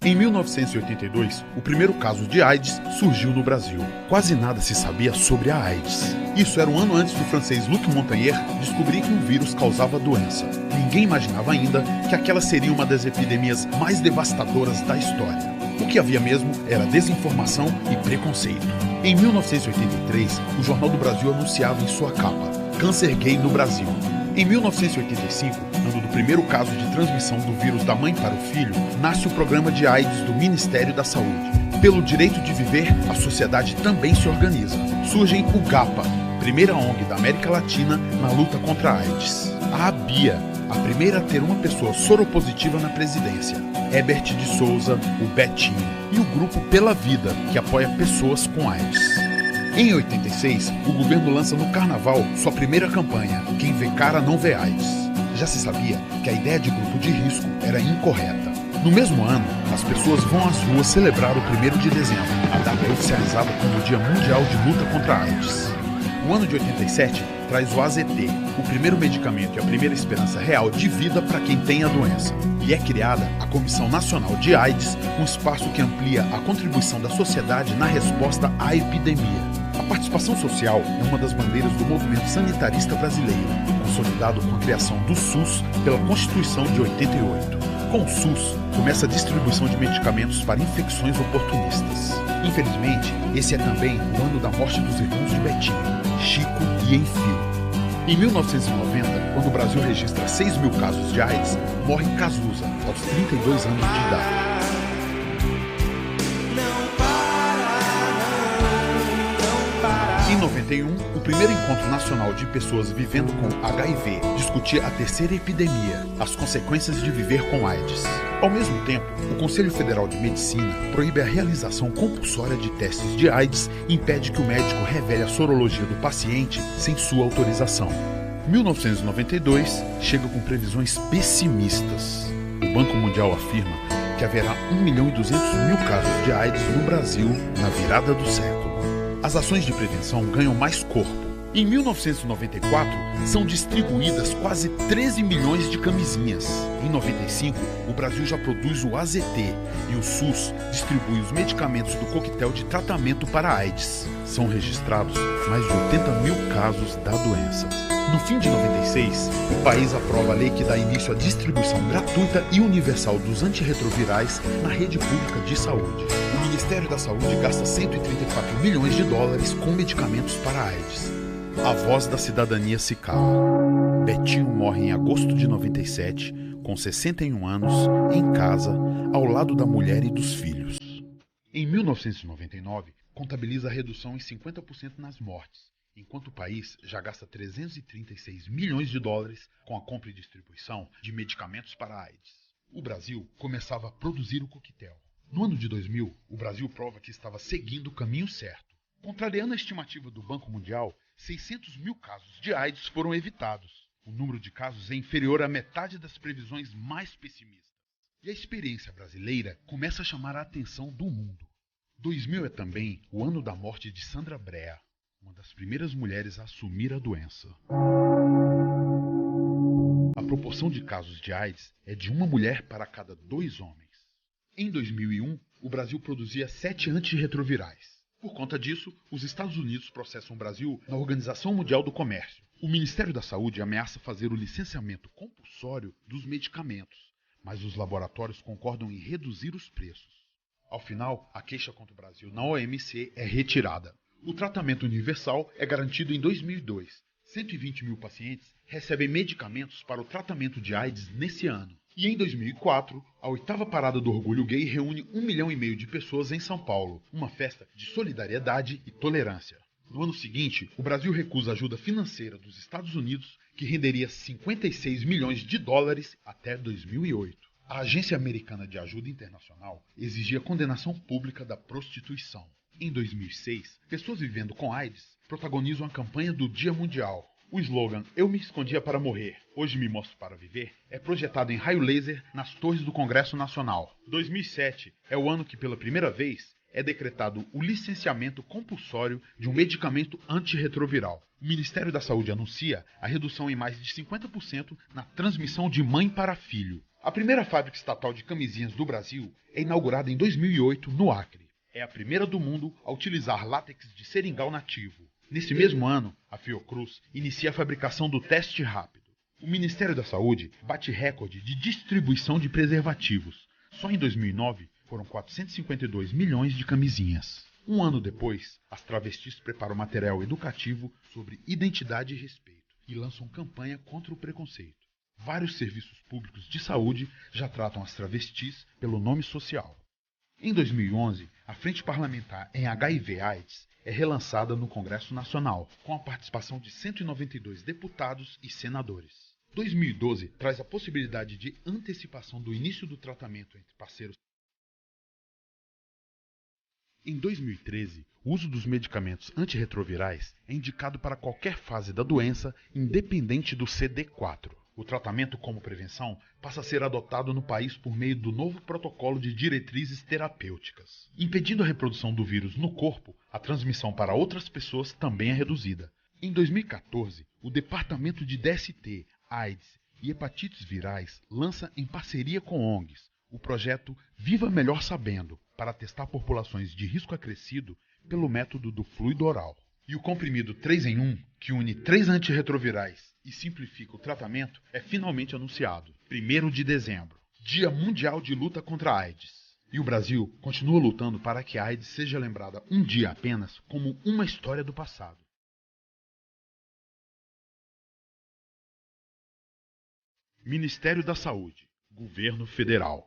Em 1982, o primeiro caso de AIDS surgiu no Brasil. Quase nada se sabia sobre a AIDS. Isso era um ano antes do francês Luc Montagnier descobrir que o vírus causava a doença. Ninguém imaginava ainda que aquela seria uma das epidemias mais devastadoras da história. O que havia mesmo era desinformação e preconceito. Em 1983, o Jornal do Brasil anunciava em sua capa: câncer gay no Brasil. Em 1985, ano do primeiro caso de transmissão do vírus da mãe para o filho, nasce o programa de AIDS do Ministério da Saúde. Pelo direito de viver, a sociedade também se organiza. Surge o GAPA, primeira ONG da América Latina na luta contra a AIDS. A ABIA, a primeira a ter uma pessoa soropositiva na presidência. Herbert de Souza, o Betinho. E o grupo Pela Vida, que apoia pessoas com AIDS. Em 86, o governo lança no Carnaval sua primeira campanha, Quem vê cara não vê AIDS. Já se sabia que a ideia de grupo de risco era incorreta. No mesmo ano, as pessoas vão às ruas celebrar o 1º de dezembro, a data é oficializada como o Dia Mundial de Luta contra a AIDS. O ano de 87 traz o AZT, o primeiro medicamento e a primeira esperança real de vida para quem tem a doença. E é criada a Comissão Nacional de AIDS, um espaço que amplia a contribuição da sociedade na resposta à epidemia. A participação social é uma das bandeiras do movimento sanitarista brasileiro, consolidado com a criação do SUS pela Constituição de 88. Com o SUS, começa a distribuição de medicamentos para infecções oportunistas. Infelizmente, esse é também o ano da morte dos irmãos de Betinho, Chico e Enfio. Em 1990, quando o Brasil registra 6 mil casos de AIDS, morre Cazuza, aos 32 anos de idade. Em 91, o primeiro encontro nacional de pessoas vivendo com HIV discutia a terceira epidemia, as consequências de viver com AIDS. Ao mesmo tempo, o Conselho Federal de Medicina proíbe a realização compulsória de testes de AIDS e impede que o médico revele a sorologia do paciente sem sua autorização. 1992 chega com previsões pessimistas. O Banco Mundial afirma que haverá 1.200.000 casos de AIDS no Brasil na virada do século. As ações de prevenção ganham mais corpo. Em 1994, são distribuídas quase 13 milhões de camisinhas. Em 95, o Brasil já produz o AZT e o SUS distribui os medicamentos do coquetel de tratamento para AIDS. São registrados mais de 80.000 casos da doença. No fim de 96, o país aprova a lei que dá início à distribuição gratuita e universal dos antirretrovirais na rede pública de saúde. O Ministério da Saúde gasta 134 milhões de dólares com medicamentos para AIDS. A voz da cidadania se cala. Betinho morre em agosto de 97, com 61 anos, em casa, ao lado da mulher e dos filhos. Em 1999, contabiliza a redução em 50% nas mortes, enquanto o país já gasta 336 milhões de dólares com a compra e distribuição de medicamentos para AIDS. O Brasil começava a produzir o coquetel. No ano de 2000, o Brasil prova que estava seguindo o caminho certo. Contrariando a estimativa do Banco Mundial, 600.000 casos de AIDS foram evitados. O número de casos é inferior à metade das previsões mais pessimistas. E a experiência brasileira começa a chamar a atenção do mundo. 2000 é também o ano da morte de Sandra Brea, uma das primeiras mulheres a assumir a doença. A proporção de casos de AIDS é de uma mulher para cada 2 homens. Em 2001, o Brasil produzia 7 antirretrovirais. Por conta disso, os Estados Unidos processam o Brasil na Organização Mundial do Comércio. O Ministério da Saúde ameaça fazer o licenciamento compulsório dos medicamentos, mas os laboratórios concordam em reduzir os preços. Ao final, a queixa contra o Brasil na OMC é retirada. O tratamento universal é garantido em 2002. 120.000 pacientes recebem medicamentos para o tratamento de AIDS nesse ano. E em 2004, a 8ª Parada do Orgulho Gay reúne 1,5 milhão de pessoas em São Paulo, uma festa de solidariedade e tolerância. No ano seguinte, o Brasil recusa ajuda financeira dos Estados Unidos, que renderia 56 milhões de dólares até 2008. A Agência Americana de Ajuda Internacional exigia condenação pública da prostituição. Em 2006, pessoas vivendo com AIDS protagonizam a campanha do Dia Mundial. O slogan "Eu me escondia para morrer, hoje me mostro para viver" é projetado em raio laser nas torres do Congresso Nacional. 2007 é o ano que, pela primeira vez, é decretado o licenciamento compulsório de um medicamento antirretroviral. O Ministério da Saúde anuncia a redução em mais de 50% na transmissão de mãe para filho. A primeira fábrica estatal de camisinhas do Brasil é inaugurada em 2008 no Acre. É a primeira do mundo a utilizar látex de seringal nativo. Nesse mesmo ano, a Fiocruz inicia a fabricação do teste rápido. O Ministério da Saúde bate recorde de distribuição de preservativos. Só em 2009 foram 452 milhões de camisinhas. Um ano depois, as travestis preparam material educativo sobre identidade e respeito e lançam campanha contra o preconceito. Vários serviços públicos de saúde já tratam as travestis pelo nome social. Em 2011, a Frente Parlamentar em HIV/AIDS é relançada no Congresso Nacional, com a participação de 192 deputados e senadores. 2012 traz a possibilidade de antecipação do início do tratamento entre parceiros. Em 2013, o uso dos medicamentos antirretrovirais é indicado para qualquer fase da doença, independente do CD4. O tratamento como prevenção passa a ser adotado no país por meio do novo protocolo de diretrizes terapêuticas. Impedindo a reprodução do vírus no corpo, a transmissão para outras pessoas também é reduzida. Em 2014, o Departamento de DST, AIDS e Hepatites Virais lança, em parceria com ONGs, o projeto Viva Melhor Sabendo, para testar populações de risco acrescido pelo método do fluido oral. E o comprimido 3 em 1, que une 3 antirretrovirais e simplifica o tratamento, é finalmente anunciado, 1º de dezembro, Dia Mundial de Luta contra a AIDS. E o Brasil continua lutando para que a AIDS seja lembrada um dia apenas como uma história do passado. Ministério da Saúde, Governo Federal.